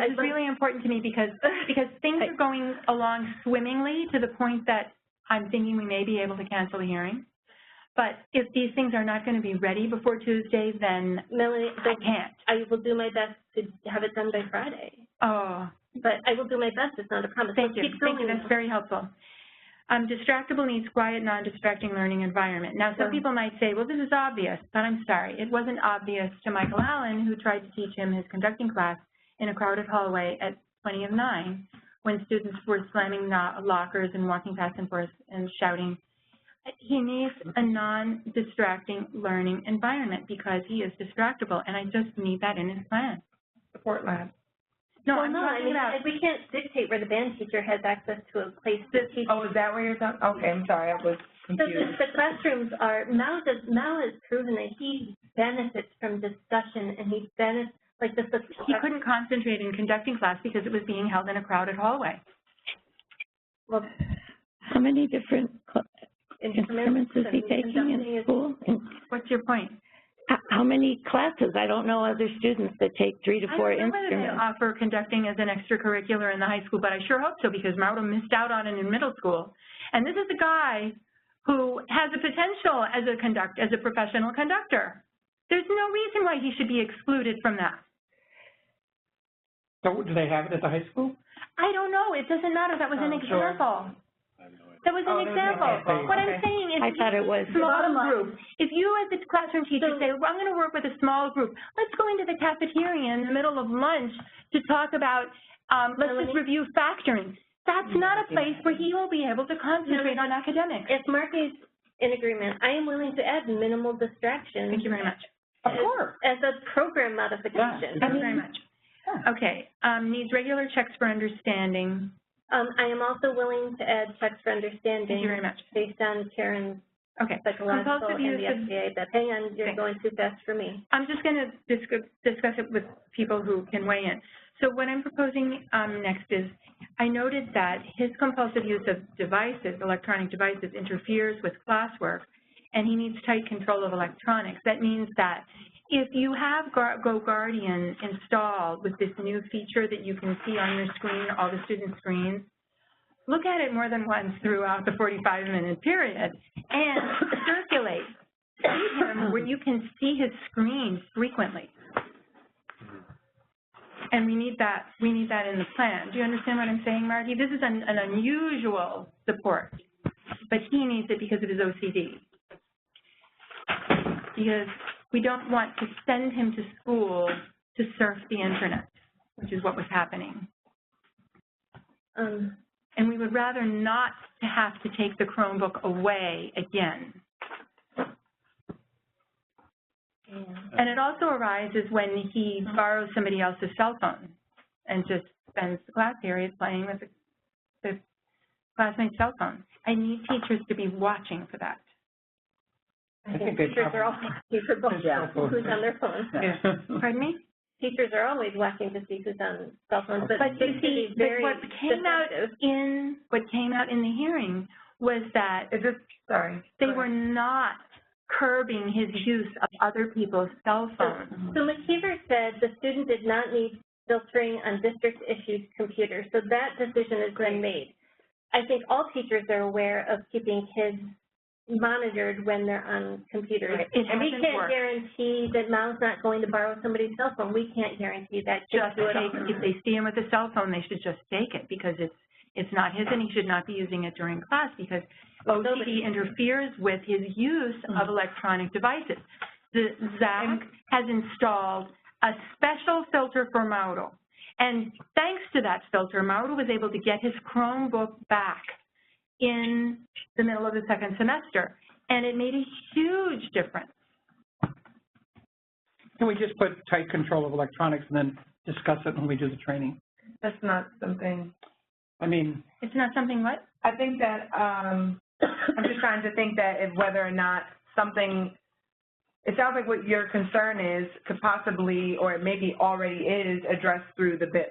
This is really important to me because things are going along swimmingly to the point that I'm thinking we may be able to cancel the hearing. But if these things are not going to be ready before Tuesday, then Melanie, I can't. I will do my best to have it done by Friday. Oh. But I will do my best. It's not a promise. Thank you. Thank you. That's very helpful. Distractible needs quiet, non-distracting learning environment. Now, some people might say, well, this is obvious, but I'm sorry. It wasn't obvious to Michael Allen, who tried to teach him his conducting class in a crowded hallway at 20 of 9 when students were slamming lockers and walking back and forth and shouting. He needs a non-distracting learning environment because he is distractible, and I just need that in his plan. Support lab. No, well, I'm no, talking I mean, about... we can't dictate where the band teacher has access to a place to teach. Oh, is that where you're talking? Okay, I'm sorry, I was confused. So the classrooms are, Mal has proven that he benefits from discussion, and he benefits, like this. He couldn't concentrate in conducting class because it was being held in a crowded hallway. Well, how many different instruments is he taking in school? What's your point? How many classes? I don't know other students that take 3 to 4 instruments. I don't know whether they offer conducting as an extracurricular in the high school, but I sure hope so because Mauro missed out on it in middle school. And this is a guy who has a potential as a professional conductor. There's no reason why he should be excluded from that. So do they have it at the high school? I don't know. It doesn't matter. That was an example. That was an example. What I'm saying is, I thought it was small group. If you as a classroom teacher say, well, I'm going to work with a small group, let's go into the cafeteria in the middle of lunch to talk about, let's just review factoring. That's not a place where he will be able to concentrate on academics. If Mark is in agreement, I am willing to add minimal distractions. Thank you very much. Of course. As a program modification. Thank you very much. Okay, needs regular checks for understanding. I am also willing to add checks for understanding. Thank you very much. Based on Karen's psychological and the FDA. But hang on, you're going too fast for me. I'm just going to discuss it with people who can weigh in. So what I'm proposing next is, I noted that his compulsive use of devices, electronic devices, interferes with classwork, and he needs tight control of electronics. That means that if you have GoGuardian installed with this new feature that you can see on your screen, all the student screens, look at it more than once throughout the 45-minute period and circulate. See him where you can see his screen frequently. And we need that in the plan. Do you understand what I'm saying, Margie? This is an unusual support, but he needs it because of his OCD. Because we don't want to send him to school to surf the internet, which is what was happening. And we would rather not to have to take the Chromebook away again. And it also arises when he borrows somebody else's cell phone and just spends the class period playing with the classmate's cell phone. I need teachers to be watching for that. I think teachers are always watching for both who's on their phone. Yeah. Pardon me? Teachers are always watching to see who's on cell phones, but you see, what came out in the hearing was that they were not curbing his use of other people's cell phones. So McKeever said the student did not need filtering on district-issued computers, so that decision has been made. I think all teachers are aware of keeping kids monitored when they're on computers. Right. And we can't guarantee that Mal's not going to borrow somebody's cell phone. We can't guarantee that. If they see him with a cell phone, they should just take it because it's not his and he should not be using it during class because OCD interferes with his use of electronic devices. Zach has installed a special filter for Mauro. And thanks to that filter, Mauro was able to get his Chromebook back in the middle of the second semester, and it made a huge difference. Can we just put tight control of electronics and then discuss it when we do the training? That's not something. I mean, it's not something what? I think that I'm just trying to think that if whether or not something, it sounds like what your concern is could possibly, or it maybe already is, addressed through the BIP.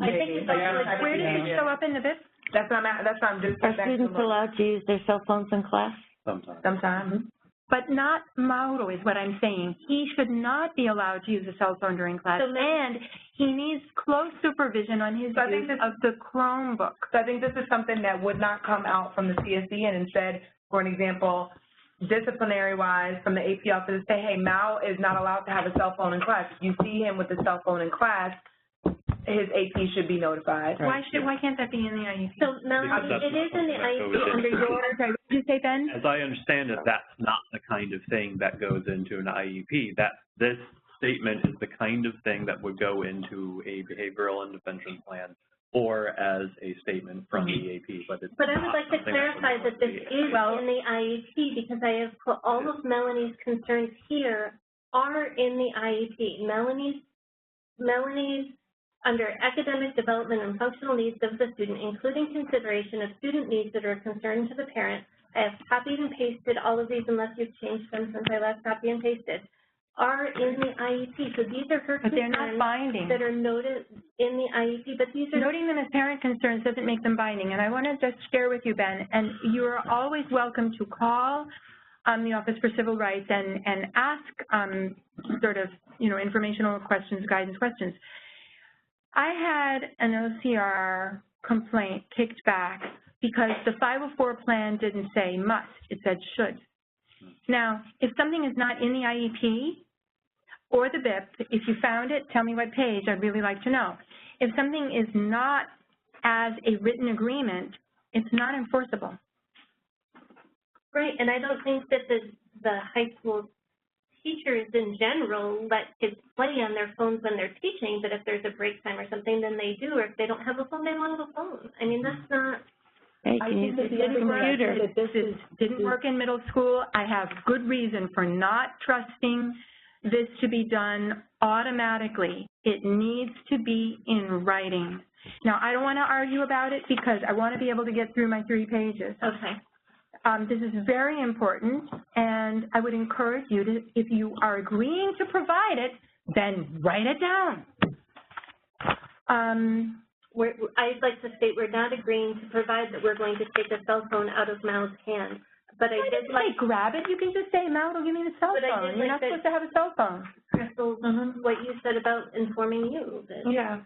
I think it's where does it show up in the BIP? That's what I'm just. Are students allowed to use their cell phones in class? Sometimes. But not Mauro is what I'm saying. He should not be allowed to use a cell phone during class, and He needs close supervision on his So I think use of the Chromebook. So I think this is something that would not come out from the CSE, and instead, for an example, disciplinary-wise, from the AP office, say, hey, Mal is not allowed to have a cell phone in class. If you see him with a cell phone in class, his AP should be notified. Why can't that be in the IEP? So Melanie, Because it is in the IEP under your, Sorry, what did you say, Ben? As I understand it, that's not the kind of thing that goes into an IEP. This statement is the kind of thing that would go into a behavioral intervention plan or as a statement from the AP, but it's but I would not like to something clarify would that this be- is in the IEP because I have put all of Melanie's concerns here are in the IEP. Melanie's under academic development and functional needs of the student, including consideration of student needs that are a concern to the parent. I have copied and pasted all of these unless you've changed them since I last copied and pasted, are in the IEP. So these are her But they're not concerns binding. that are noted in the IEP, but these are Noting them as parent concerns doesn't make them binding, and I want to just share with you, Ben, and you are always welcome to call the Office for Civil Rights and ask sort of, informational questions, guidance questions. I had an OCR complaint kicked back because the 504 plan didn't say must, it said should. Now, if something is not in the IEP or the BIP, if you found it, tell me what page, I'd really like to know. If something is not as a written agreement, it's not enforceable. right, and I don't think that the high school teachers in general let kids play on their phones when they're teaching, but if there's a break time or something, then they do, or if they don't have a phone, they don't have a phone. I mean, that's not... They can use a computer. This didn't work in middle school. I have good reason for not trusting this to be done automatically. It needs to be in writing. Now, I don't want to argue about it because I want to be able to get through my 3 pages. Okay. This is very important, and I would encourage you to, if you are agreeing to provide it, then write it down. I'd like to state we're not agreeing to provide that we're going to take a cell phone out of Mal's hand, but I did like... grab it, you can just say, Mal, give me the cell But I phone. did You're like not that- supposed to have a cell phone. Crystal, what you said about informing you. That Yeah,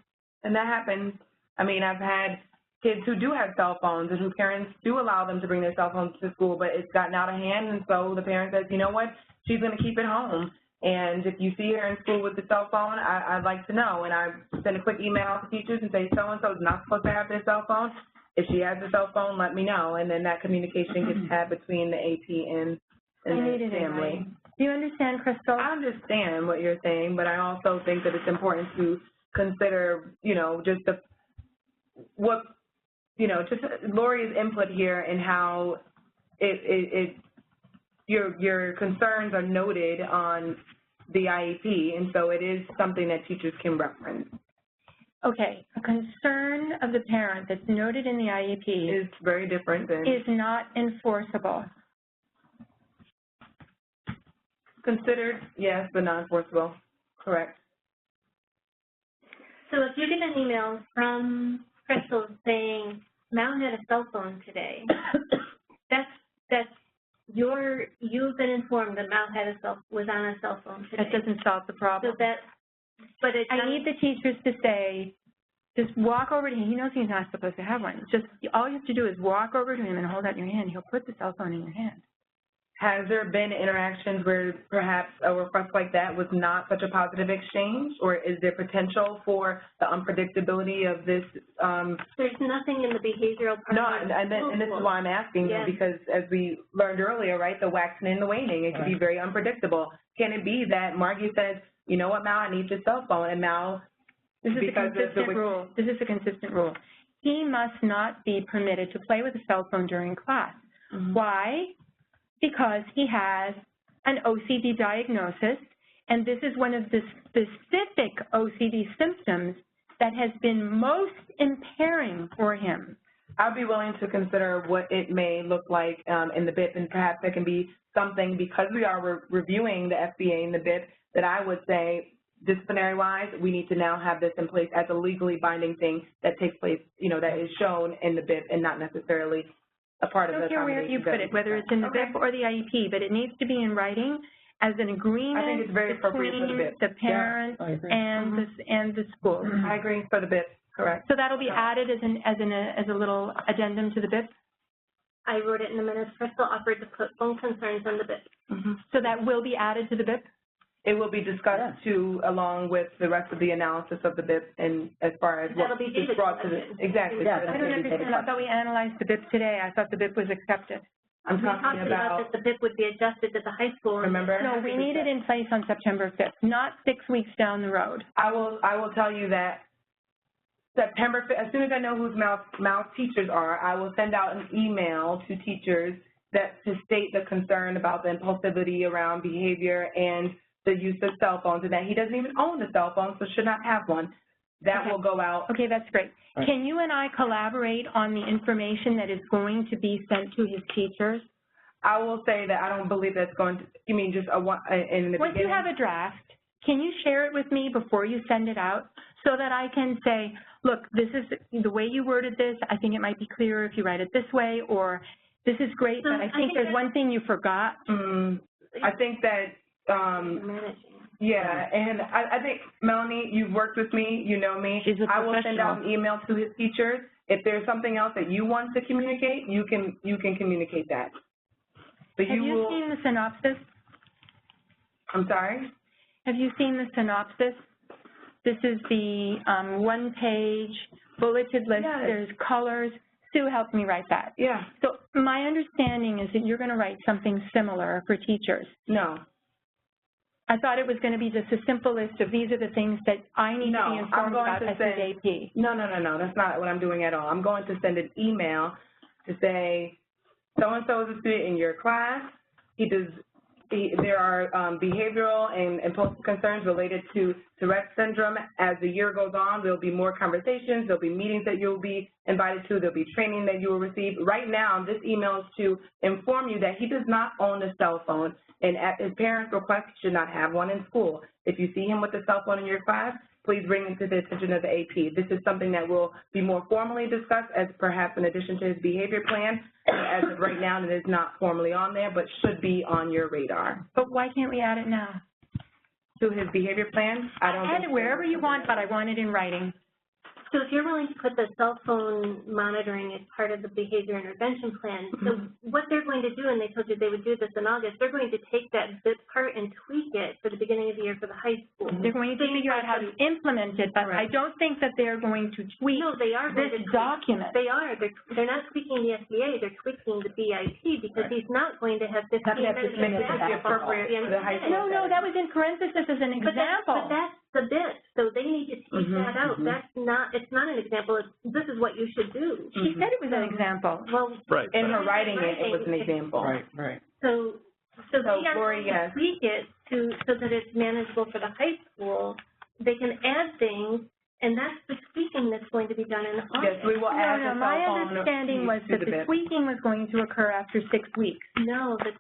and that happens. I mean, I've had kids who do have cell phones and whose parents do allow them to bring their cell phones to school, but it's gotten out of hand, and so the parent says, you know what, she's going to keep it home. And if you see her in school with the cell phone, I'd like to know. And I send a quick email to teachers and say, so-and-so is not supposed to have their cell phone. If she has a cell phone, let me know. And then that communication gets had between the AP and the family. Do you understand, Crystal? I understand what you're saying, but I also think that it's important to consider, just just Lori's input here and how your concerns are noted on the IEP, and so it is something that teachers can reference. Okay, a concern of the parent that's noted in the IEP Is very different than is not enforceable. considered, yes, but not enforceable. Correct. So if you get an email from Crystal saying, Mal had a cell phone today, you've been informed that Mal was on a cell phone today. That doesn't solve the problem. So but it I need the teachers to say, just walk over to him. He knows he's not supposed to have one. Just, all you have to do is walk over to him and hold out your hand. He'll put the cell phone in your hand. Has there been interactions where perhaps a request like that was not such a positive exchange, or is there potential for the unpredictability of this? There's nothing in the behavioral part. No, and this is why I'm asking you, because as we learned earlier, right, the waxing and the waning, it can be very unpredictable. Can it be that Margie says, you know what, Mal, I need your cell phone, and Mal, This is a because consistent rule. This is a consistent rule. He must not be permitted to play with a cell phone during class. Mm-hmm. Why? Because he has an OCD diagnosis, and this is one of the specific OCD symptoms that has been most impairing for him. I'd be willing to consider what it may look like in the BIP, and perhaps there can be something, because we are reviewing the FBA and the BIP, that I would say, disciplinary-wise, we need to now have this in place as a legally binding thing that takes place, that is shown in the BIP and not necessarily a part of the I don't care where you put it, whether it's in the BIP or the IEP, but it needs to be in writing, as an agreement I think it's very appropriate for the between BIP. the parents I agree. and the school. I agree for the BIP, correct. So that'll be added as a little addendum to the BIP? I wrote it in the minutes. Crystal offered to put phone concerns on the BIP. So that will be added to the BIP? It will be discussed too, along with the rest of the analysis of the BIP and as far as what That'll be is David's brought to the, question. exactly. Yeah, I don't understand. I thought we analyzed the BIP today. I thought the BIP was accepted. I'm We talked talking about about, that the BIP would be adjusted to the high school. remember? No, we need it in place on September 5th, not 6 weeks down the road. I will tell you that September 5th, as soon as I know whose mouth teachers are, I will send out an email to teachers that to state the concern about the impulsivity around behavior and the use of cell phones, and that he doesn't even own a cell phone, so should not have one. That Okay. will go out. Okay, that's great. Right. Can you and I collaborate on the information that is going to be sent to his teachers? I will say that I don't believe that's going to, you mean just in the beginning? Once you have a draft, can you share it with me before you send it out so that I can say, look, this is the way you worded this. I think it might be clearer if you write it this way, or this is great, but I think there's one thing you forgot. I think that, Managing. yeah, and I think, Melanie, you've worked with me, you know me. She's a I will send out professional. an email to his teachers. If there's something else that you want to communicate, you can communicate that. But Have you you will, seen the synopsis? I'm sorry? Have you seen the synopsis? This is the one-page bulleted list. Yes. There's colors. Sue helped me write that. Yeah, So my understanding is that you're going to write something similar for teachers. no. I thought it was going to be just a simple list of these are the things that I need to No, be I'm informed going about to as say- his AP. No, that's not what I'm doing at all. I'm going to send an email to say, so-and-so is a student in your class. There are behavioral and impulsive concerns related to Tourette syndrome. As the year goes on, there'll be more conversations, there'll be meetings that you'll be invited to, there'll be training that you will receive. Right now, this email is to inform you that he does not own a cell phone, and at his parents' request, he should not have one in school. If you see him with a cell phone in your class, please bring it to the attention of the AP. This is something that will be more formally discussed as perhaps in addition to his behavior plan. As of right now, it is not formally on there, but should be on your radar. But why can't we add it now? To his behavior plan, I don't Add think it wherever you want, but I want it in writing. So if you're willing to put the cell phone monitoring as part of the behavior intervention plan, so what they're going to do, and they told you they would do this in August, they're going to take that BIP part and tweak it for the beginning of the year for the high school. They're going to figure out how to implement it, but I don't think that they're going to tweak No, they are going this to tweak. document. They are. They're not tweaking the SBA, they're tweaking the BIP because he's not going to have 15 Have to have 15 minutes to be appropriate for the high school. No, that was in parentheses as an But example. that's the BIP, so they need to take that out. That's not, it's not an example, this is what you should do. She said it was an example. Well, Right. In her writing it was an example. Right. so they are Lori, going yes. to tweak it so that it's manageable for the high school. They can add things, and that's the tweaking that's going to be done in August. Yes, we will add the cell My phone understanding was to that the the BIP. tweaking was going to occur after 6 weeks. No, the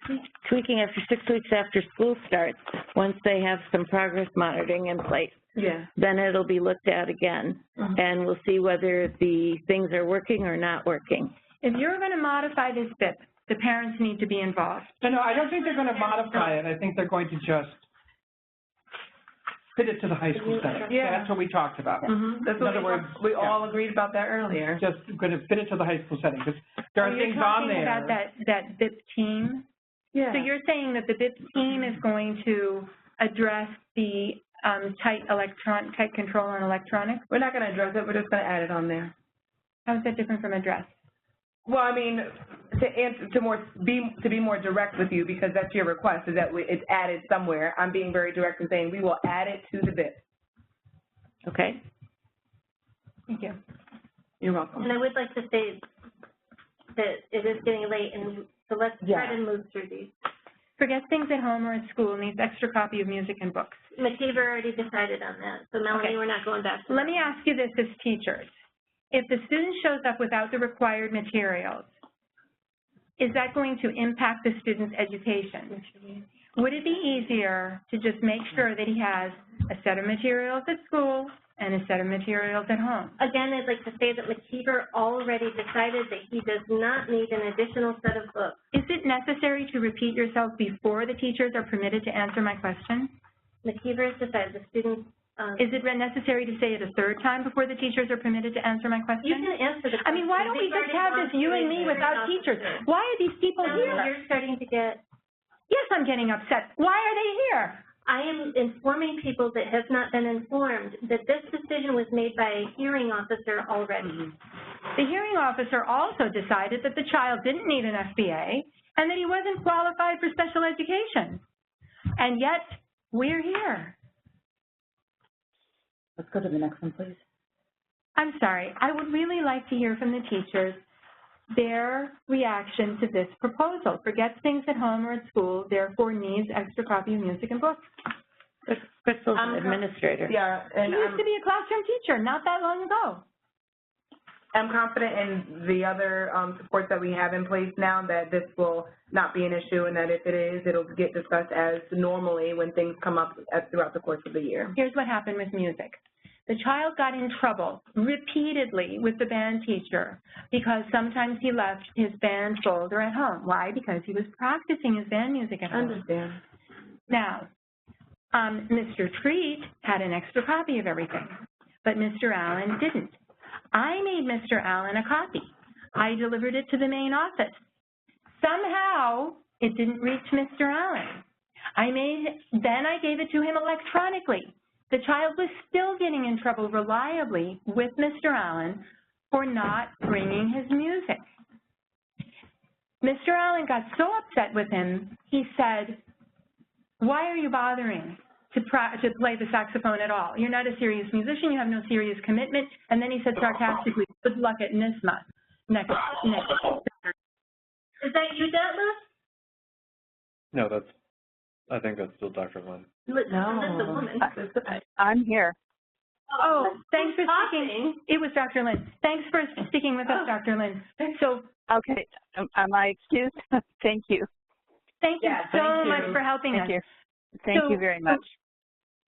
Tweaking after 6 weeks after school starts, once they have some progress monitoring in place. Yeah. Then it'll be looked at again, and we'll see whether the things are working or not working. If you're going to modify this BIP, the parents need to be involved. No, I don't think they're going to modify it. I think they're going to just fit it to the high school setting. Yeah. That's what we talked about. That's In other what words, we yeah. all agreed about that earlier. Just going to fit it to the high school setting, because there are things on there. You're talking about that BIP team. Yeah. So you're saying that the BIP team is going to address the tight control on electronics? We're not going to address it, we're just going to add it on there. How is that different from address? Well, I mean, to be more direct with you, because that's your request, is that it's added somewhere. I'm being very direct and saying we will add it to the BIP. Okay? Thank you. You're welcome. And I would like to say that it is getting late, and so let's try to move through these. Forgets things at home or at school, needs extra copy of music and books. McKeever already decided on that, so Melanie, Okay. we're not going back to Let that. me ask you this as teachers. If the student shows up without the required materials, is that going to impact the student's education? Would it be easier to just make sure that he has a set of materials at school and a set of materials at home. Again, I'd like to say that McKeever already decided that he does not need an additional set of books. Is it necessary to repeat yourself before the teachers are permitted to answer my question? McKeever has decided the students. Is it necessary to say it a third time before the teachers are permitted to answer my question? You can answer the question. I mean, why don't we just have this you and me without teachers? Why are these people here? You're starting to get. Yes, I'm getting upset. Why are they here? I am informing people that have not been informed that this decision was made by a hearing officer already. The hearing officer also decided that the child didn't need an FBA and that he wasn't qualified for special education. And yet, we're here. Let's go to the next one, please. I'm sorry. I would really like to hear from the teachers their reaction to this proposal. Forgets things at home or at school, therefore needs extra copy of music and books. Crystal's an administrator. Yeah, and She used to be a classroom teacher not that long ago. I'm confident in the other supports that we have in place now that this will not be an issue, and that if it is, it'll get discussed as normally when things come up throughout the course of the year. Here's what happened with music. The child got in trouble repeatedly with the band teacher because sometimes he left his band folder at home. Why? Because he was practicing his band music at home. Understand. Now, Mr. Treat had an extra copy of everything, but Mr. Allen didn't. I made Mr. Allen a copy. I delivered it to the main office. Somehow, it didn't reach Mr. Allen. Then I gave it to him electronically. The child was still getting in trouble reliably with Mr. Allen for not bringing his music. Mr. Allen got so upset with him, he said, "Why are you bothering to play the saxophone at all? You're not a serious musician, you have no serious commitment." And then he said sarcastically, "Good luck at NISMA next." Is that you, Detlef? No, I think that's still Dr. Lynn. That's a woman. I'm here. Oh, thanks for talking? sticking. It was Dr. Lynn. Thanks for sticking with us, Dr. Lynn. So Okay, am I excused? Thank you. thank you Yeah, so thank you. much for helping us. Thank you. Thank So- you very much.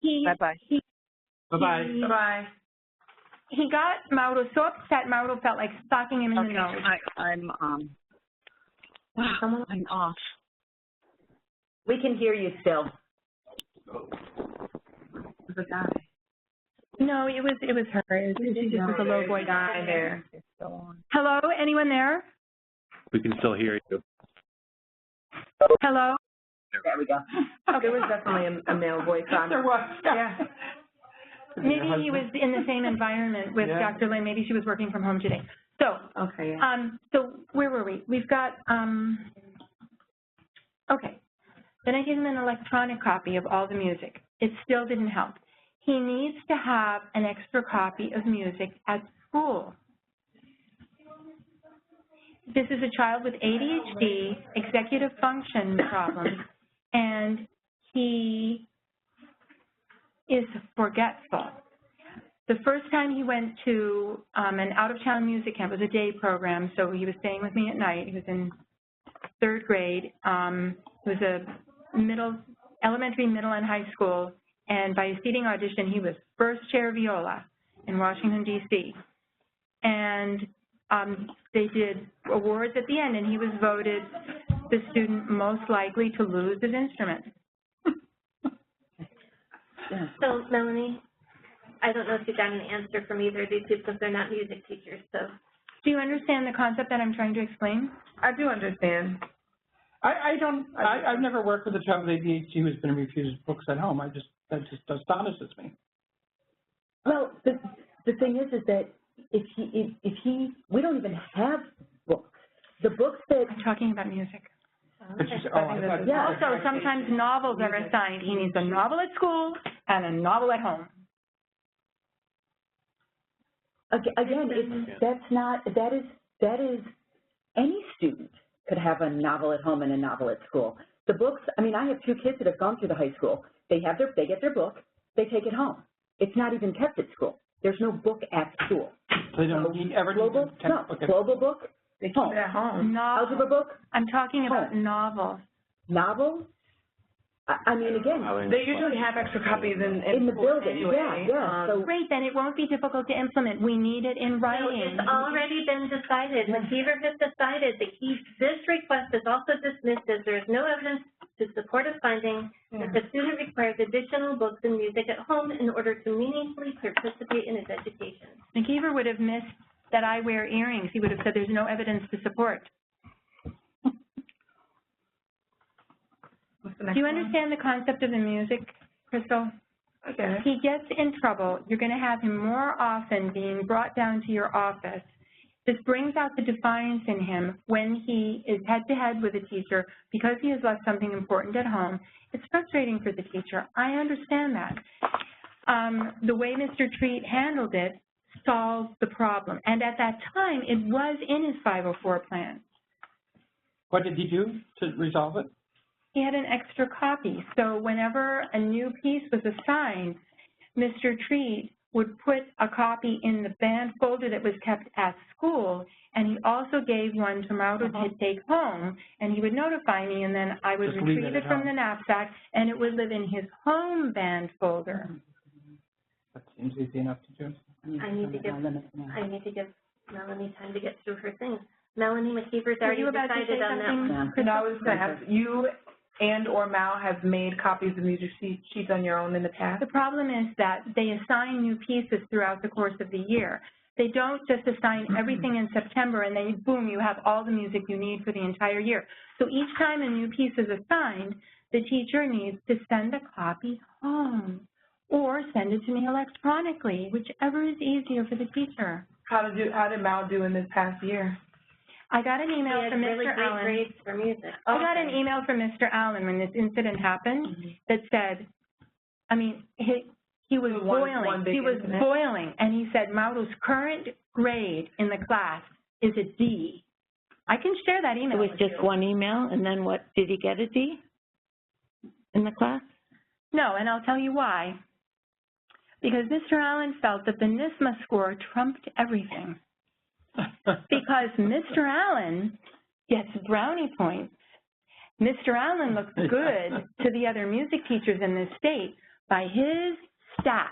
Bye-bye. Bye-bye. Bye-bye. He got Mauro so upset, Mauro felt like socking him in the Okay, nose. I'm off. We can hear you still. The guy. No, it was her. She just was a low voice. Guy there. Hello, anyone there? We can still hear you. Hello? There we go. There was definitely a male voice on. There was. Yeah. Maybe he was in the same environment with Yeah. Dr. Lynn. Maybe she was working from home today. So, Okay, yeah. so where were we? We've got, okay. Then I gave him an electronic copy of all the music. It still didn't help. He needs to have an extra copy of music at school. This is a child with ADHD, executive function problems, and he is forgetful. The first time he went to an out-of-town music camp, it was a day program, so he was staying with me at night. He was in 3rd grade. It was a elementary, middle, and high school, and by a seating audition, he was first chair viola in Washington, D.C. And they did awards at the end, and he was voted the student most likely to lose his instrument. So, Melanie, I don't know if you got an answer from either of these two because they're not music teachers, so. Do you understand the concept that I'm trying to explain? I do understand. I've never worked with a child with ADHD who's been refused books at home. That just astonishes me. Well, the thing is that if we don't even have books. The books that, I'm talking about music. But she's, I thought- Yeah. Also, sometimes novels are assigned. He needs a novel at school and a novel at home. again, that is, any student could have a novel at home and a novel at school. The books, I mean, I have 2 kids that have gone through the high school. They get their book, they take it home. It's not even kept at school. There's no book at school. They don't ever need Global, a no, textbook. global book, They keep it at home. algebra Novels. book, I'm talking about Home. novels. novel. I mean, again, They usually have extra copies in the schools building, anyway. yeah, so. Great, then it won't be difficult to implement. We need it in No, writing. it's already been decided. McKeever has decided that this request is also dismissed as there is no evidence to support a finding that the student requires additional books and music at home in order to meaningfully participate in his education. McKeever would have missed that I wear earrings. He would have said there's no evidence to support. What's the Do next you one? understand the concept of the music, Crystal? Okay. If he gets in trouble, you're going to have him more often being brought down to your office. This brings out the defiance in him when he is head-to-head with a teacher because he has left something important at home. It's frustrating for the teacher. I understand that. The way Mr. Treat handled it solved the problem. And at that time, it was in his 504 plan. What did he do to resolve it? He had an extra copy. So whenever a new piece was assigned, Mr. Treat would put a copy in the band folder that was kept at school, and he also gave one to Mauro to take home, and he would notify me, and then I would Just leave retrieve it it at from home. the knapsack, and it would live in his home band folder. That seems easy enough to do. I need to give Melanie time to get through her things. Melanie McKeever's Were already you about to decided say on that something? one. And I was going to ask, you and/or Mal have made copies of music sheets on your own in the past? The problem is that they assign new pieces throughout the course of the year. They don't just assign everything in September and then, boom, you have all the music you need for the entire year. So each time a new piece is assigned, the teacher needs to send a copy home or send it to me electronically, whichever is easier for the teacher. How did Mal do in this past year? I got an email He had from really Mr. great Allen. grades for music. I got an email from Mr. Allen when this incident happened that said, I mean, he was boiling. He was boiling, and he said Mauro's current grade in the class is a D. I can share that It email was with just you. one email, and then what, did he get a D in the class? No, and I'll tell you why. Because Mr. Allen felt that the NISMA score trumped everything. Because Mr. Allen gets brownie points. Mr. Allen looks good to the other music teachers in this state by his stats.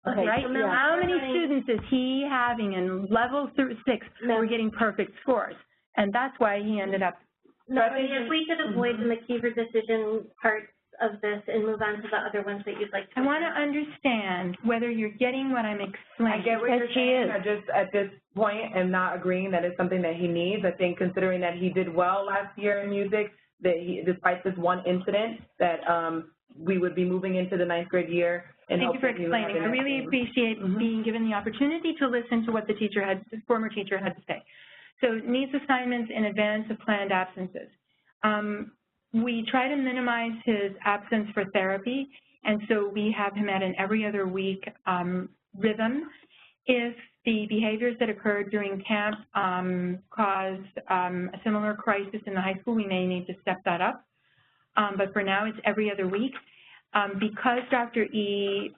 Okay, Right? so now How many we're running- students is he having in level 6 who are getting perfect scores? And that's why he ended up. Melanie, if we could avoid the McKeever decision parts of this and move on to the other ones that you'd like to. I want to understand whether you're getting what I'm I explaining. get what Yes, you're she saying. is. I just, at this point, am not agreeing that it's something that he needs. I think considering that he did well last year in music, that he, despite this one incident, that we would be moving into the 9th grade year. And Thank you for hopefully he would have explaining. I the really next appreciate being given the opportunity to listen to what the teacher had, the former teacher had to say. So needs assignments in advance of planned absences. We try to minimize his absence for therapy, and so we have him at an every other week rhythm. If the behaviors that occurred during camp caused a similar crisis in the high school, we may need to step that up. But for now, it's every other week. Because Dr. E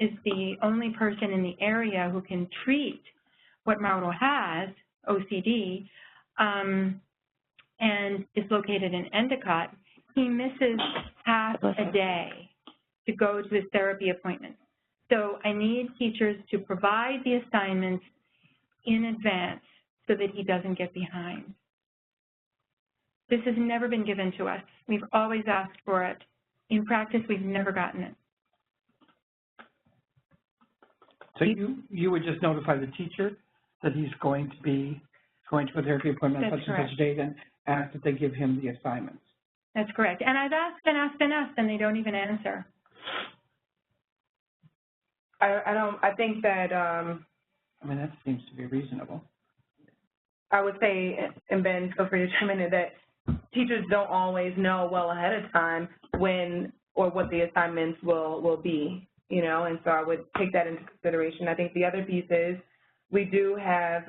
is the only person in the area who can treat what Mauro has, OCD, and is located in Endicott, he misses half a day to go to his therapy appointment. So I need teachers to provide the assignments in advance so that he doesn't get behind. This has never been given to us. We've always asked for it. In practice, we've never gotten it. So you would just notify the teacher that he's going to a therapy appointment on That's such and such date and ask that they give him the assignments. That's correct. And I've asked and asked and asked, and they don't even answer. I think that, I mean, that seems to be reasonable. I would say, and Ben, feel free to chime in, that teachers don't always know well ahead of time when or what the assignments will be, you know, and so I would take that into consideration. I think the other piece is we do have,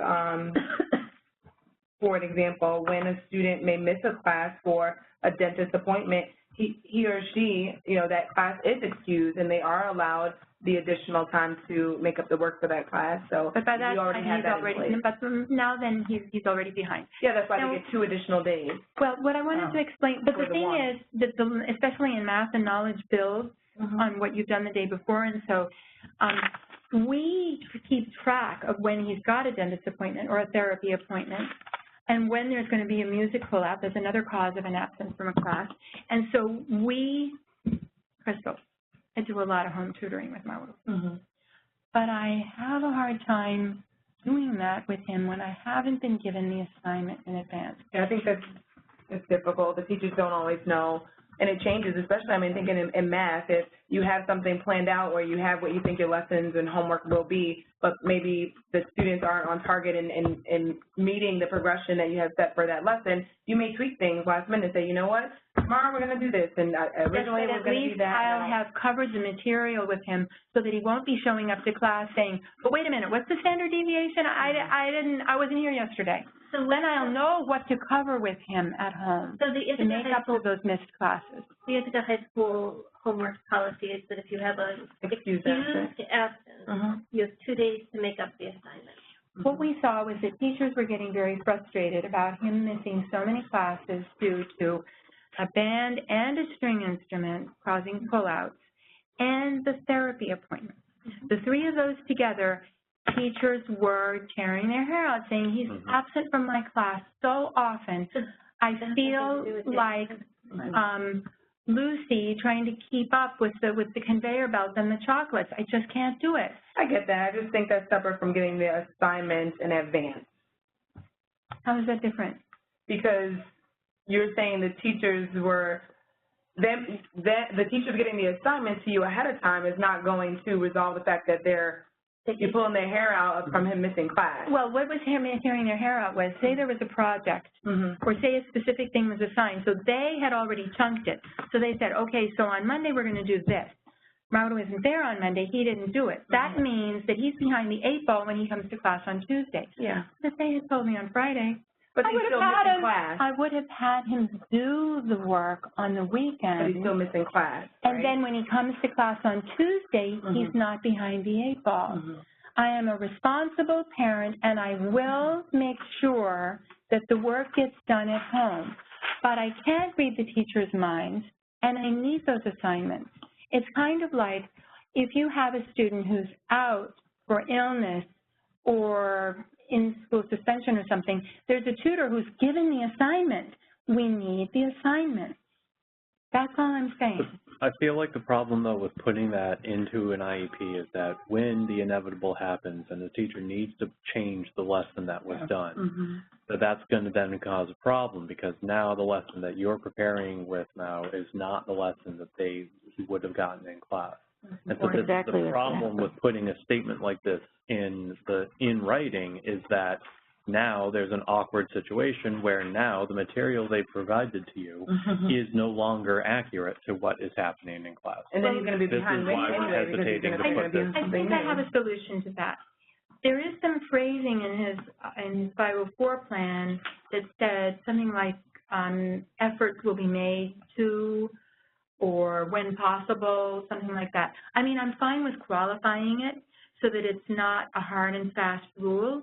for an example, when a student may miss a class for a dentist appointment, he or she, you know, that class is excused and they are allowed the additional time to make up the work for that class. So But by that we already time, have he's that in already, place. but now then he's already behind. Yeah, that's why Now- they get 2 additional days. Well, what I wanted to explain, but For the the thing one. is that especially in math and knowledge builds on what you've done the day before, and so we keep track of when he's got a dentist appointment or a therapy appointment, and when there's going to be a music pull-out. There's another cause of an absence from a class. And so Crystal, I do a lot of home tutoring with Mauro. But I have a hard time doing that with him when I haven't been given the assignment in advance. Yeah, I think that's difficult. The teachers don't always know. And it changes, especially, I mean, thinking in math, if you have something planned out or you have what you think your lessons and homework will be, but maybe the students aren't on target in meeting the progression that you have set for that lesson, you may tweak things last minute, say, you know what, tomorrow we're going to do this, and originally it was going to be that. I'll have covered the material with him so that he won't be showing up to class saying, but wait a minute, what's the standard deviation? I wasn't here yesterday. So then I'll know what to cover with him at home So the to make up for those missed classes. The Ithaca High School homework policy is that if you have an excused absence, you have 2 days to make up the assignment. What we saw was that teachers were getting very frustrated about him missing so many classes due to a band and a string instrument causing pullouts and the therapy appointment. The 3 of those together, teachers were tearing their hair out saying, he's absent from my class so often. I feel like Lucy trying to keep up with the conveyor belt and the chocolates. I just can't do it. I get that. I just think that's separate from getting the assignment in advance. How is that different? Because you're saying the teachers were, the teachers getting the assignment to you ahead of time is not going to resolve the fact that you're pulling their hair out from him missing class. Well, what was tearing their hair out was, say there was a project, or say a specific thing was assigned, so they had already chunked it. So they said, okay, so on Monday we're going to do this. Mauro isn't there on Monday, he didn't do it. That means that he's behind the 8 ball when he comes to class on Tuesday. Yeah. If they had told me on Friday, But he's still missing class. I would have had him do the work on the weekend. But he's still missing class. And right? then when he comes to class on Tuesday, he's not behind the 8 ball. I am a responsible parent, and I will make sure that the work gets done at home. But I can't read the teacher's mind, and I need those assignments. It's kind of like if you have a student who's out for illness or in school suspension or something, there's a tutor who's given the assignment. We need the assignment. That's all I'm saying. I feel like the problem, though, with putting that into an IEP is that when the inevitable happens and the teacher needs to change the lesson that was done, that's going to then cause a problem because now the lesson that you're preparing with now is not the lesson that he would have gotten in class. And so the problem with putting a statement like this in writing is that now there's an awkward situation where now the material they provided to you is no longer accurate to what is happening in class. And then he's going to be behind This is why we're anyway because he's hesitating going to to put be this. I think I have a solution to that. There is some phrasing in 504 plan that said something like efforts will be made to or when possible, something like that. I mean, I'm fine with qualifying it so that it's not a hard and fast rule,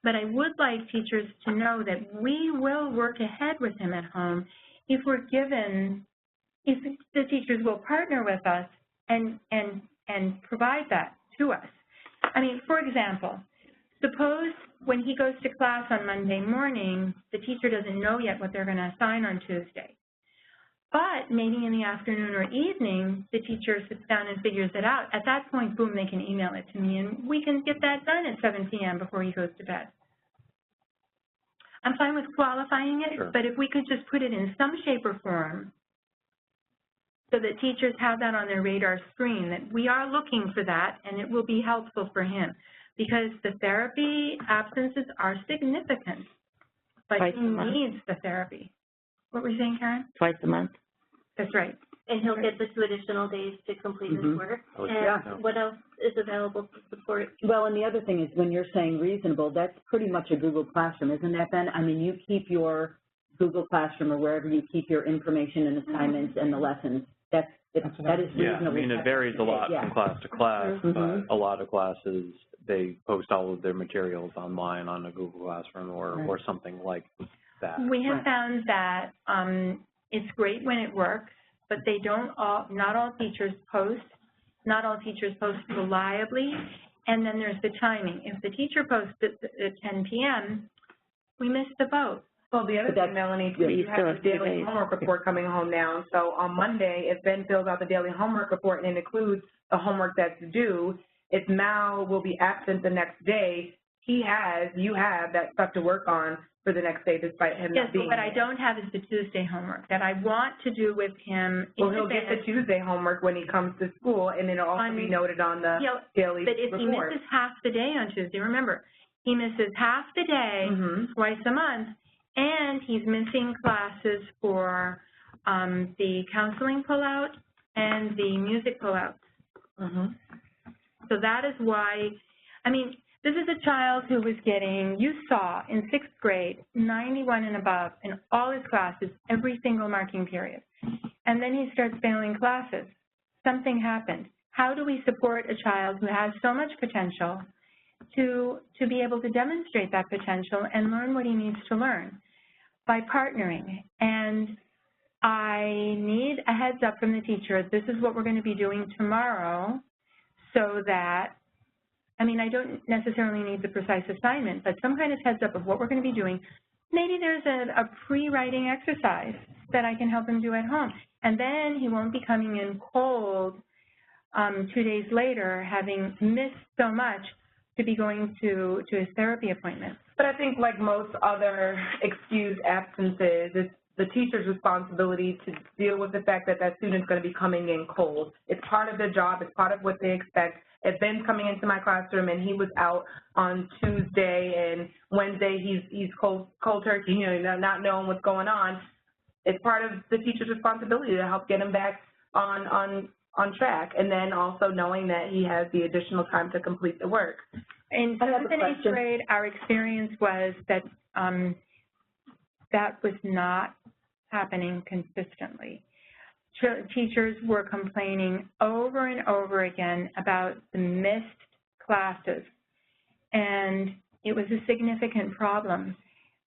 but I would like teachers to know that we will work ahead with him at home if the teachers will partner with us and provide that to us. I mean, for example, suppose when he goes to class on Monday morning, the teacher doesn't know yet what they're going to assign on Tuesday. But maybe in the afternoon or evening, the teacher sits down and figures it out. At that point, boom, they can email it to me, and we can get that done at 7 p.m. before he goes to bed. I'm fine with qualifying it, but if we could just put it in some shape or form so that teachers have that on their radar screen, that we are looking for that, and it will be helpful for him. Because the therapy absences are significant, but he needs the therapy. What were you saying, Karen? Twice a month. That's right. And he'll get the 2 additional days to complete his work. And what else is available to support? Well, and the other thing is when you're saying reasonable, that's pretty much a Google Classroom, isn't that, Ben? I mean, you keep your Google Classroom or wherever you keep your information and assignments and the lessons. That is Yeah, reasonable. I mean, it varies a lot from class to class, Mhm. but a lot of classes, they post all of their materials online on a Google Classroom or something like that. We have Right. found that it's great when it works, but not all teachers post reliably, and then there's the timing. If the teacher posts at 10 p.m., we missed the boat. Well, the other But that's- thing, Melanie, yeah, you you have still the have 2 daily days. homework report coming home now. So on Monday, if Ben fills out the daily homework report and it includes the homework that's due, if Mal will be absent the next day, you have that stuff to work on for the next day despite him Yes, not being but what I here. don't have is the Tuesday homework that I want to do with him. Well, he'll get the Tuesday homework when he comes to school, and it'll also be noted on the daily But if he report. misses half the day on Tuesday, remember, he misses half the day Mhm. twice a month, and he's missing classes for the counseling pullout and the music pullouts. Mhm. So that is why, I mean, this is a child who was getting, you saw in 6th grade, 91 and above in all his classes, every single marking period. And then he starts failing classes. Something happened. How do we support a child who has so much potential to be able to demonstrate that potential and learn what he needs to learn? By partnering. And I need a heads up from the teacher, this is what we're going to be doing tomorrow, so that, I mean, I don't necessarily need the precise assignment, but some kind of heads up of what we're going to be doing. Maybe there's a pre-writing exercise that I can help him do at home. And then he won't be coming in cold 2 days later, having missed so much to be going to his therapy appointment. But I think like most other excused absences, it's the teacher's responsibility to deal with the fact that that student's going to be coming in cold. It's part of their job. It's part of what they expect. If Ben's coming into my classroom and he was out on Tuesday and Wednesday he's cold turkey, not knowing what's going on, it's part of the teacher's responsibility to help get him back on track, and then also knowing that he has the additional time to complete the work. In 7th and 8th grade, our experience was that that was not happening consistently. Teachers were complaining over and over again about the missed classes, and it was a significant problem.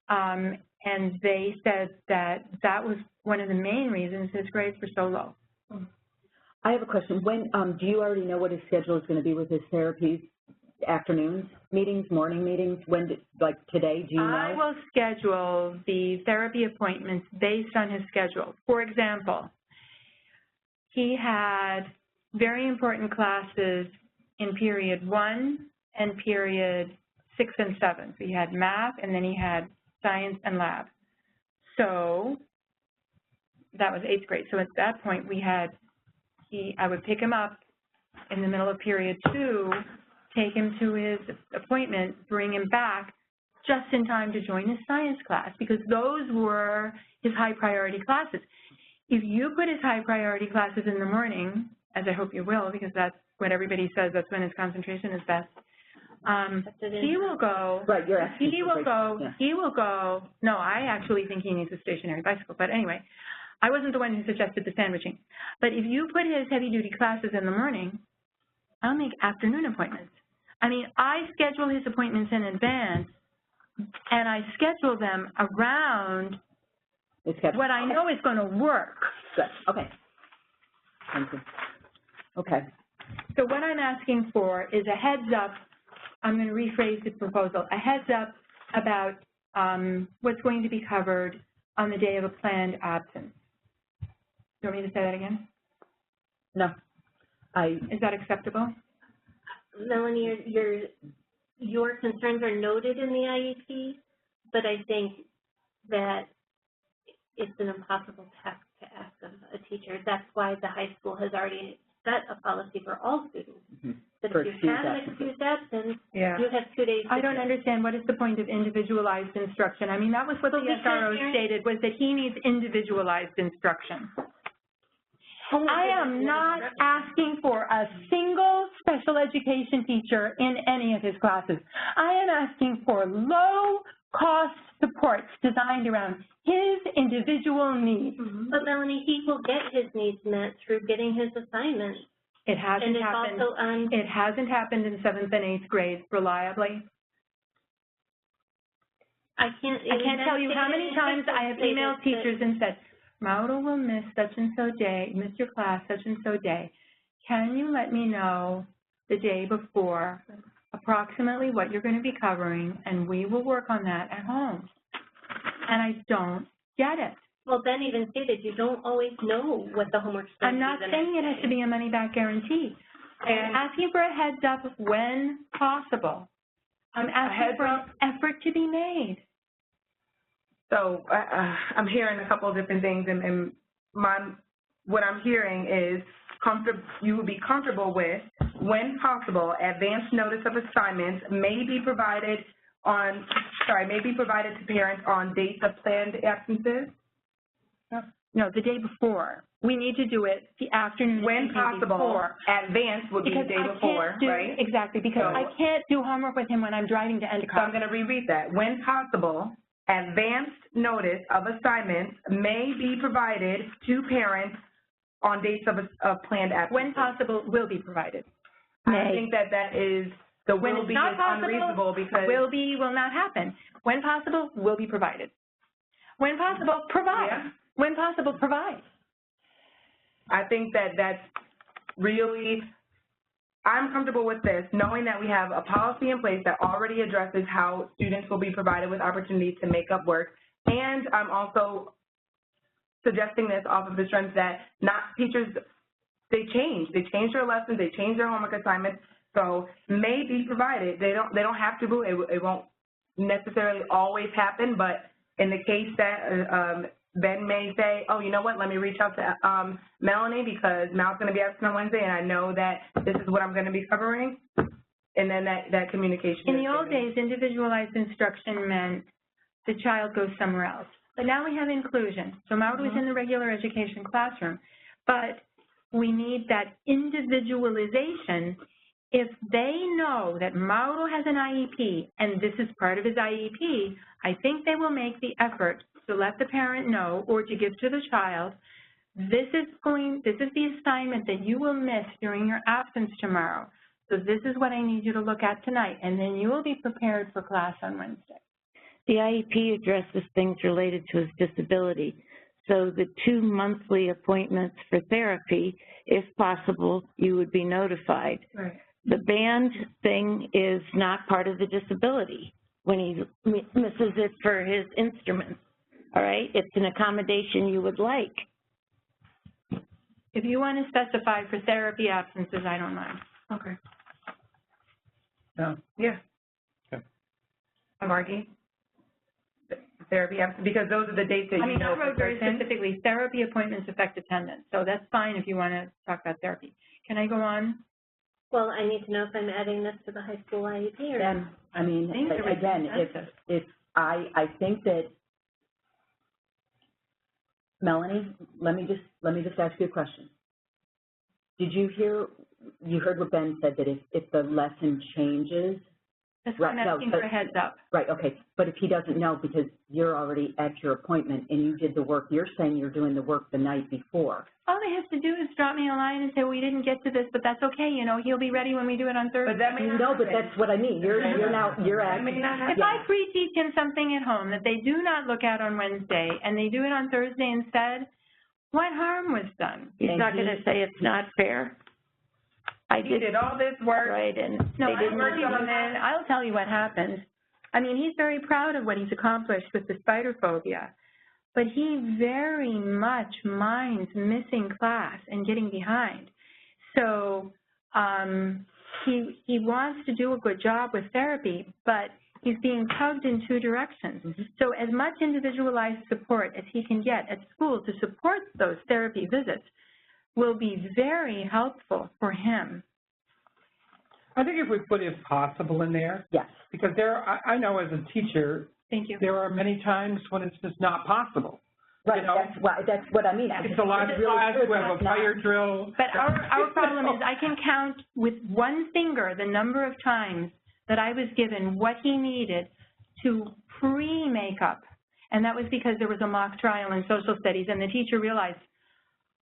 And they said that that was one of the main reasons his grades were so low. I have a question. When do you already know what his schedule is going to be with his therapies? Afternoons meetings, morning meetings? Like today, do you know? I will schedule the therapy appointments based on his schedule. For example, he had very important classes in period 1 and period 6 and 7. So he had math, and then he had science and lab. So that was 8th grade. So at that point, I would pick him up in the middle of period 2, take him to his appointment, bring him back just in time to join his science class, because those were his high priority classes. If you put his high priority classes in the morning, as I hope you will, because that's what everybody says, that's when his concentration is best, he will go, Right, you're asking. he will go, no, I actually think he needs a stationary bicycle, but anyway, I wasn't the one who suggested the sandwiching. But if you put his heavy duty classes in the morning, I'll make afternoon appointments. I mean, I schedule his appointments in advance, and I schedule them around what I know is going to work. Good. Okay. Thank you. Okay. So what I'm asking for is a heads up. I'm going to rephrase the proposal. A heads up about what's going to be covered on the day of a planned absence. Do you want me to say that again? No. Is that acceptable? Melanie, your concerns are noted in the IEP, but I think that it's an impossible task to ask of a teacher. That's why the high school has already set a policy for all students. That For if you have an excused absence, you have 2 days. I don't understand. What is the point of individualized instruction? I mean, that was what the SRO stated, was that he needs individualized instruction. I am not asking for a single special education teacher in any of his classes. I am asking for low cost supports designed around his individual needs. But Melanie, he will get his needs met through getting his assignments. It hasn't And it's happened. also on, It hasn't happened in 7th and 8th grades reliably. I can't tell you how many times I have emailed teachers and said, Mauro will miss such and so day, miss your class such and so day. Can you let me know the day before approximately what you're going to be covering, and we will work on that at home? And I don't get it. Well, Ben even stated you don't always know what the homework's going to be. I'm not saying it has to be a money-back guarantee. I'm asking for a heads up when possible. I'm asking for an effort to be made. So I'm hearing a couple of different things, and what I'm hearing is you would be comfortable with, when possible, advance notice of assignments may be provided to parents on dates of planned absences. No, the day before. We need to do it the afternoon. When possible, before. advance would be the day before, right? Exactly, because I can't do homework with him when I'm driving to Endicott. So I'm going to reread that. When possible, advanced notice of assignments may be provided to parents on dates of planned absences. When possible, will be provided. I think that is, the When will it's be not is possible, unreasonable because. will not happen. When possible, will be provided. When possible, provide. Yeah. When possible, provide. I think that's really, I'm comfortable with this, knowing that we have a policy in place that already addresses how students will be provided with opportunities to make up work. And I'm also suggesting this off of the strength that teachers, they change their lessons, they change their homework assignments, so may be provided. They don't have to, it won't necessarily always happen, but in the case that Ben may say, oh, you know what, let me reach out to Melanie because Mal's going to be absent on Wednesday and I know that this is what I'm going to be covering, and then that communication. In the old days, individualized instruction meant the child goes somewhere else. But now we have inclusion. So Mauro is in the regular education classroom, but we need that individualization. If they know that Mauro has an IEP and this is part of his IEP, I think they will make the effort to let the parent know or to give to the child, this is the assignment that you will miss during your absence tomorrow. So this is what I need you to look at tonight, and then you will be prepared for class on Wednesday. The IEP addresses things related to his disability. So the 2 monthly appointments for therapy, if possible, you would be notified. Right. The band thing is not part of the disability when he misses it for his instruments, all right? It's an accommodation you would like. If you want to specify for therapy absences, I don't mind. Okay. No. Yeah. Okay. Margie? Therapy absence, because those are the dates that you know. I wrote very specifically, therapy appointments affect attendance. So that's fine if you want to talk about therapy. Can I go on? well, I need to know if I'm adding this to the high school IEP or not. Then, I mean, think there was again, if I think that, Melanie, let me just ask you a question. Did you heard what Ben said, that if the lesson changes? That's why I'm asking for a heads up. Right, okay, but if he doesn't know because you're already at your appointment and you did the work, you're saying you're doing the work the night before. All they have to do is drop me a line and say, we didn't get to this, but that's okay, you know, he'll be ready when we do it on Thursday. But that may not No, but happen. that's what I mean, you're at, If I pre-teach him something at home that they do not look at on Wednesday and they do it on Thursday instead, what harm was done? He's not going to say it's not fair. I He did all this work. right, and No, they I didn't. worked on it. I'll tell you what happened. I mean, he's very proud of what he's accomplished with the spider phobia, but he very much minds missing class and getting behind. So he wants to do a good job with therapy, but he's being tugged in two directions. Mm-hmm. So as much individualized support as he can get at school to support those therapy visits will be very helpful for him. I think if we put if possible in there, Yes. because I know as a teacher, Thank you. there are many times when it's just not possible. Right, You know, that's what I mean. it's a large class, we have a fire drill. But our problem is I can count with one finger the number of times that I was given what he needed to pre-makeup. And that was because there was a mock trial in social studies, and the teacher realized,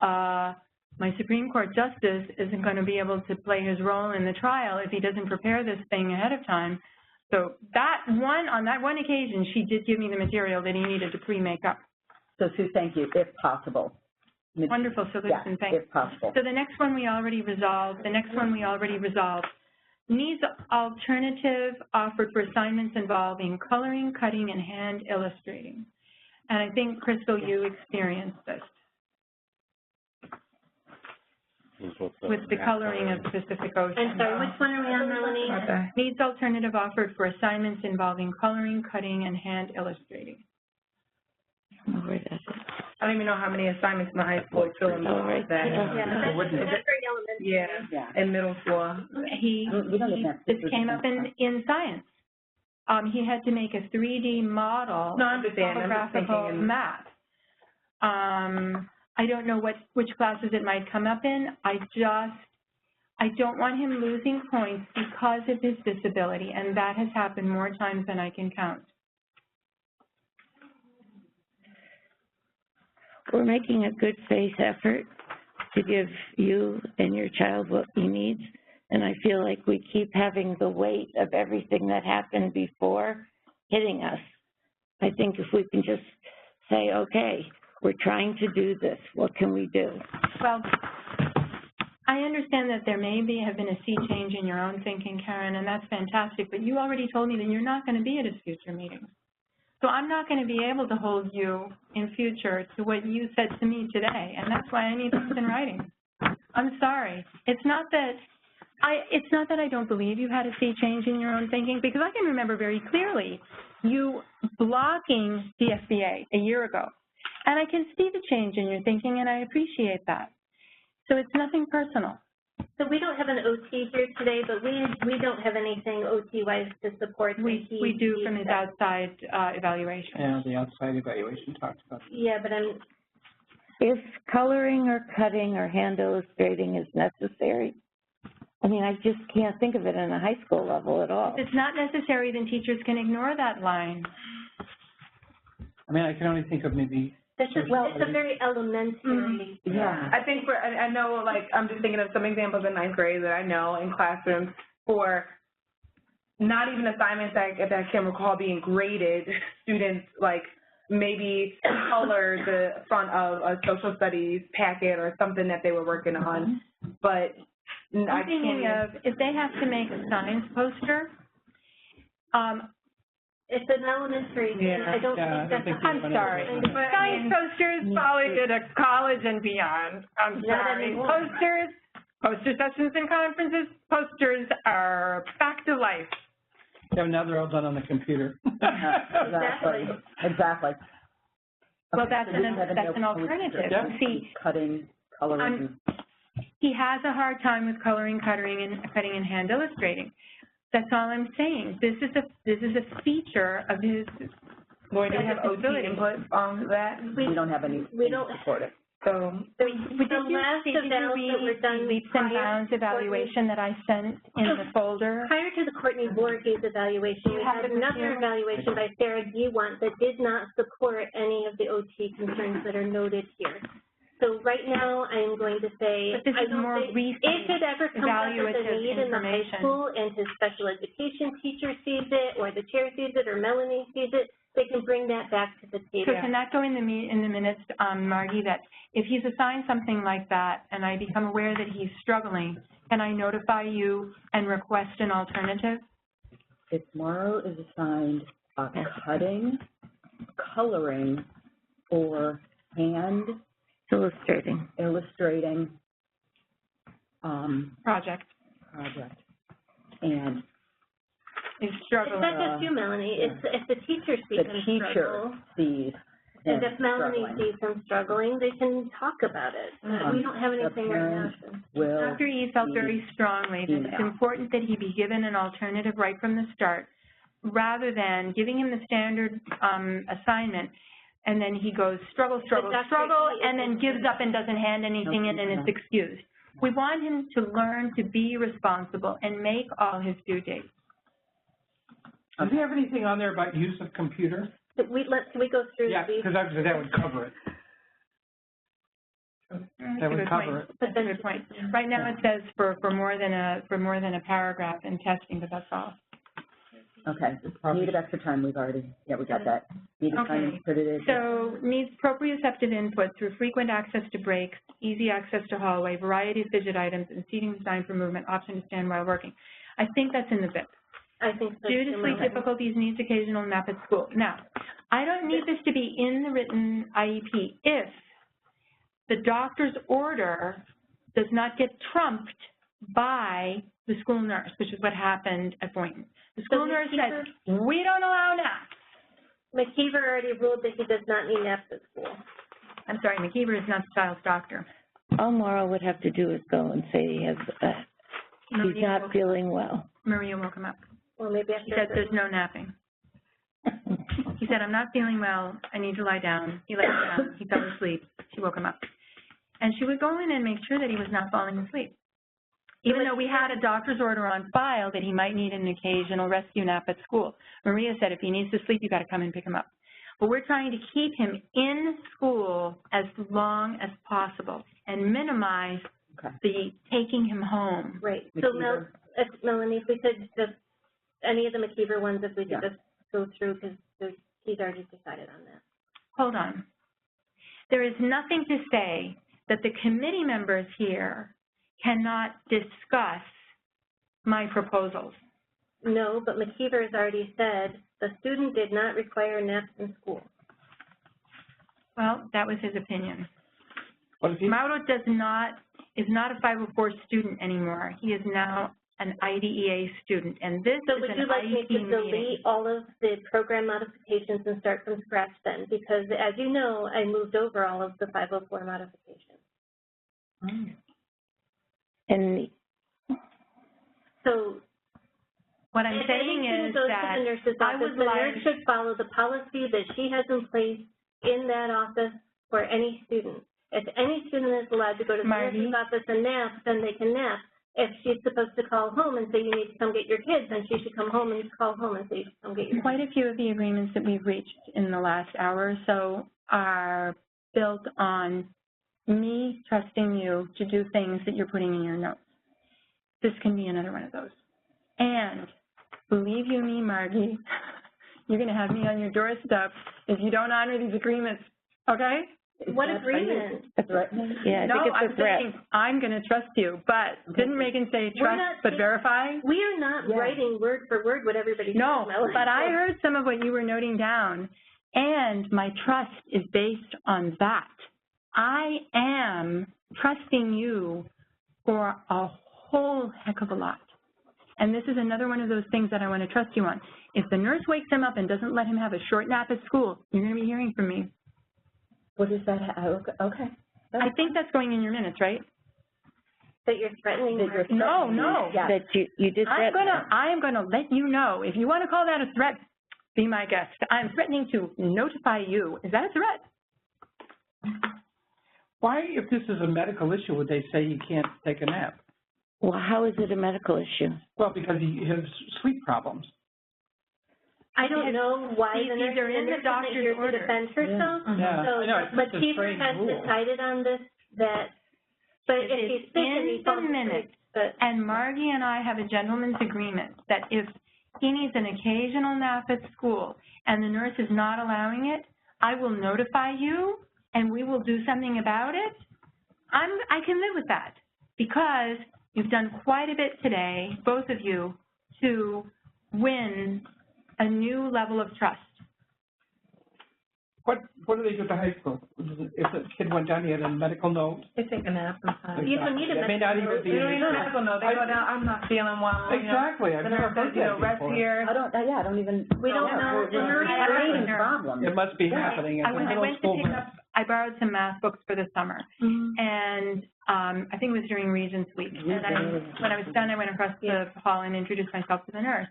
my Supreme Court justice isn't going to be able to play his role in the trial if he doesn't prepare this thing ahead of time. So on that one occasion, she did give me the material that he needed to pre-make up. So Sue, thank you, if possible. Wonderful solution, Yeah, thanks. if possible. So the next one we already resolved. Needs alternative offered for assignments involving coloring, cutting, and hand illustrating. And I think, Crystal, you experienced this with the coloring of the Pacific Ocean. I'm sorry, which one are we on, Melanie? Okay. Needs alternative offered for assignments involving coloring, cutting, and hand illustrating. I don't even know how many assignments in the high school fill in right. that. Yeah, that's very elementary. Yeah, in middle school. This came up in science. He had to make a 3D model No, I of understand. I'm just topographical thinking map. I don't know which classes it might come up in. I don't want him losing points because of his disability, and that has happened more times than I can count. We're making a good faith effort to give you and your child what he needs, and I feel like we keep having the weight of everything that happened before hitting us. I think if we can just say, okay, we're trying to do this, what can we do? Well, I understand that there have been a sea change in your own thinking, Karen, and that's fantastic, but you already told me that you're not going to be at his future meetings. So I'm not going to be able to hold you in future to what you said to me today, and that's why I need things in writing. I'm sorry. It's not that I don't believe you had a sea change in your own thinking, because I can remember very clearly you blocking the SBA a year ago, and I can see the change in your thinking, and I appreciate that. So it's nothing personal. So we don't have an OT here today, but we don't have anything OT-wise to support. We do from his outside evaluation. Yeah, the outside evaluation talks about that. Yeah, but If coloring or cutting or hand illustrating is necessary, I mean, I just can't think of it on a high school level at all. If it's not necessary, then teachers can ignore that line. I mean, I can only think of maybe. it's a very elementary. Yeah. I think I know, like, I'm just thinking of some examples in ninth grade that I know in classrooms for not even assignments that I can recall being graded. Students, like, maybe color the front of a social studies packet or something that they were working on, but I'm thinking of if they have to make a science poster. It's an elementary thing. I don't think that's. I'm sorry. Science posters fall into the college and beyond. I'm sorry. Poster sessions and conferences, posters are back to life. Yeah, now they're all done on the computer. Exactly. Well, that's an alternative. Yeah. See, Cutting, coloring. he has a hard time with coloring, cutting, and hand illustrating. That's all I'm saying. This is a feature of his. Lori, do we have OT disability. input on that? We don't have any. We don't support it. So, Did you read the leaps and bounds evaluation that I sent in the folder? Prior to the Courtney Voorhees evaluation, we had another evaluation by Sarah Gewant that did not support any of the OT concerns that are noted here. So right now, I'm going to say, But this is more recent if it ever comes up as a evaluative need in the high information. school and his special education teacher sees it, or the chair sees it, or Melanie sees it, they can bring that back to the So table. can that go in the minutes, Margie, that if he's assigned something like that and I become aware that he's struggling, can I notify you and request an alternative? If Morrow is assigned cutting, coloring, or hand Illustrating. illustrating Project. project, and He's It's struggling. not just you, Melanie, it's if the teacher sees the him teacher struggle. sees And him if Melanie struggling, sees him struggling, they can talk about it. We don't have anything right now. parent will Dr. E felt very strongly that it's email. important that he be given an alternative right from the start, rather than giving him the standard assignment, and then he goes struggle, and then gives up and doesn't hand anything in and is excused. We want him to learn to be responsible and make all his due dates. Does he have anything on there about use of computer? Can we go through Yeah, these? because obviously that would cover it. That would cover it. That's a good point. Right now it says for more than a paragraph in testing, but that's all. Okay, needed extra time, we got that. Needed time, Okay. put it in. So needs proprioceptive input through frequent access to breaks, easy access to hallway, variety of fidget items, and seating designed for movement, option to stand while working. I think that's in the BIP. I think so. Due to too, sleep Melanie. difficulties, needs occasional nap at school. Now, I don't need this to be in the written IEP if the doctor's order does not get trumped by the school nurse, which is what happened at Boynton. The school nurse said, we don't allow naps. McKeever already ruled that he does not need naps at school. I'm sorry, McKeever is not the child's doctor. All Maura would have to do is go and say he has, he's not feeling well. Maria woke him up. Well, maybe He said there's no napping. He said, I'm not feeling well, I need to lie down. He laid down, he fell asleep, she woke him up. And she would go in and make sure that he was not falling asleep. Even though we had a doctor's order on file that he might need an occasional rescue nap at school. Maria said, if he needs to sleep, you got to come and pick him up. But we're trying to keep him in school as long as possible and minimize the taking him home. Right. So, Melanie, if we could just, any of the McKeever ones, if we could just go through, because he's already decided on that. Hold on. There is nothing to say that the committee members here cannot discuss my proposals. No, but McKeever has already said the student did not require naps in school. Well, that was his opinion. What is he? Mauro is not a 504 student anymore. He is now an IDEA student, and this So is would an you like me IEP to meeting. delete all of the program modifications and start from scratch then? Because as you know, I moved over all of the 504 modifications. And So What I'm if saying anything is goes that to the nurse's I office, would the like, nurse should follow the policy that she has in place in that office for any student. If any student is allowed to go to the nurse's office and nap, then they can nap. If she's supposed to call home and say you need to come get your kids, then she should come home and call home and say you should come get your kids. quite a few of the agreements that we've reached in the last hour or so are built on me trusting you to do things that you're putting in your notes. This can be another one of those. And believe you me, Margie, you're going to have me on your doorstep if you don't honor these agreements, okay? What agreement? a threat? Yeah, I No, think I'm it's a threat. saying I'm going to trust you, but didn't Megan say trust but verify? We are not writing word for word what everybody says, No, Melanie. but I heard some of what you were noting down, and my trust is based on that. I am trusting you for a whole heck of a lot. And this is another one of those things that I want to trust you on. If the nurse wakes him up and doesn't let him have a short nap at school, you're going to be hearing from me. What is that? Okay. I think that's going in your minutes, right? That you're threatening That you're her. No. Yeah. That you did threaten. I am gonna let you know. If you want to call that a threat, be my guest. I'm threatening to notify you. Is that a threat? Why, if this is a medical issue, would they say he can't take a nap? Well, how is it a medical issue? Well, because he has sleep problems. I don't know why the nurse They're in the isn't doctor's here to order. defend herself. Yeah, So, I know, it's but such a Keefer strange has rule. decided on this, that, but if It is he's sick and in he the falls asleep, minutes. but And Margie and I have a gentleman's agreement that if he needs an occasional nap at school and the nurse is not allowing it, I will notify you and we will do something about it. I can live with that because you've done quite a bit today, both of you, to win a new level of trust. What do they do at the high school? If the kid went down, he had a medical note? They take a nap sometimes. you don't need a It may not medical even be. You don't need a medical note. They go down, I'm not feeling well. Exactly, You I've know, never the nurse heard says, you know, that rest before. here. I don't even. We don't know. We're creating problems. It must be happening at the I middle went to school. pick up, I borrowed some math books for the summer. And I think it was during Regents Week. And when I was done, I went across the hall and introduced myself to the nurse.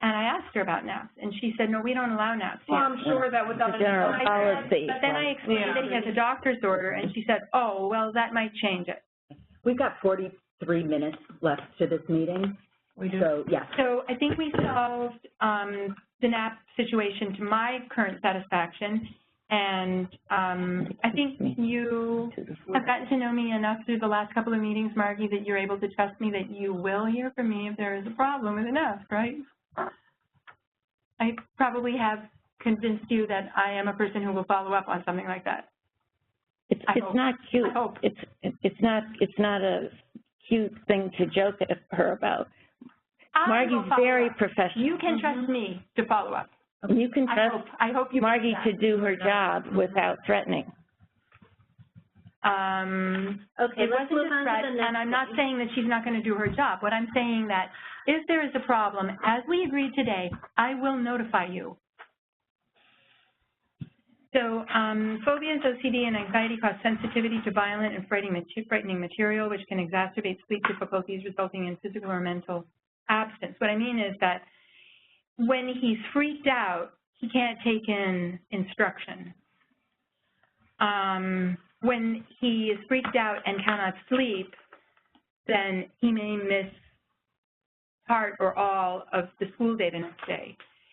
And I asked her about naps, and she said, no, we don't allow naps here. Well, I'm sure that without It's a general any policy. But then I explained that he has a doctor's order, and she said, oh, well, that might change it. We've got 43 minutes left to this meeting. We do. So, yes. So I think we solved the NAP situation to my current satisfaction, and I think you have gotten to know me enough through the last couple of meetings, Margie, that you're able to trust me that you will hear from me if there is a problem with enough, right? I probably have convinced you that I am a person who will follow up on something like that. It's not cute. I hope. It's not a cute thing to joke at her about. Margie's very professional. You can trust me to follow up. You can trust I hope you Margie to do her job without threatening. Okay, It let's wasn't move a on threat, to the next and I'm not one. saying that she's not going to do her job. What I'm saying that if there is a problem, as we agreed today, I will notify you. So phobias, OCD, and anxiety cause sensitivity to violent and frightening material, which can exacerbate sleep difficulties resulting in physical or mental absence. What I mean is that when he's freaked out, he can't take in instruction. When he is freaked out and cannot sleep, then he may miss part or all of the school day the next day.